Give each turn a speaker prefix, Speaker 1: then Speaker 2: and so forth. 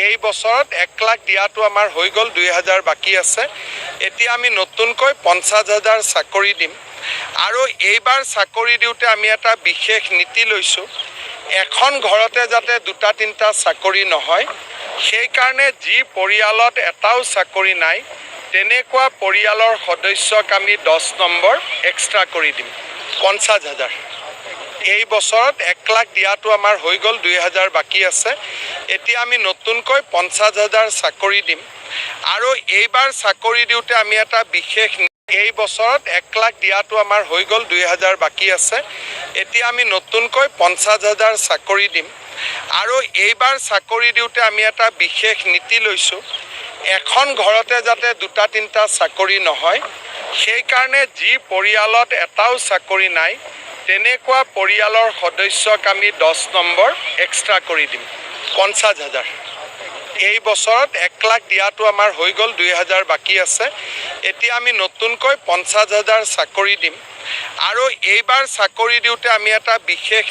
Speaker 1: এই বছৰত 1 লাখ দিয়াটো আমাৰ হৈ গ'ল, 2000 বাকী আছে। এতিয়া আমি নতুনকৈ 50,000 চাকৰি দিম আৰু এইবাৰ চাকৰি দিওঁতে আমি এটা বিশেষ নীতি লৈছোঁ। এখন ঘৰতে যাতে 2-3টা চাকৰি নহয়, সেইকাৰণে যি পৰিয়ালত এটাও চাকৰি নাই তেনেকুৱা পৰিয়ালৰ সদস্যক আমি 10 নম্বৰ এক্সট্ৰা কৰি দিম, 50,000। এই বছৰত 1 লাখ দিয়াটো আমাৰ হৈ গ'ল, 2000 বাকী আছে। এতিয়া আমি নতুনকৈ 50,000 চাকৰি দিম আৰু এইবাৰ চাকৰি দিওঁতে আমি এটা বিশেষ এই বছৰত 1 লাখ দিয়াটো আমাৰ হৈ গ'ল, 2000 বাকী আছে। এতিয়া আমি নতুনকৈ 50,000 চাকৰি দিম আৰু এইবাৰ চাকৰি দিওঁতে আমি এটা বিশেষ নীতি লৈছোঁ। এখন ঘৰতে যাতে 2-3টা চাকৰি নহয়, সেইকাৰণে যি পৰিয়ালত এটাও চাকৰি নাই তেনেকুৱা পৰিয়ালৰ সদস্যক আমি 10 নম্বৰ এক্সট্ৰা কৰি দিম, 50,000। এই বছৰত 1 লাখ দিয়াটো আমাৰ হৈ গ'ল, 2000 বাকী আছে। এতিয়া আমি নতুনকৈ 50,000 চাকৰি দিম আৰু এইবাৰ চাকৰি দিওঁতে আমি এটা বিশেষ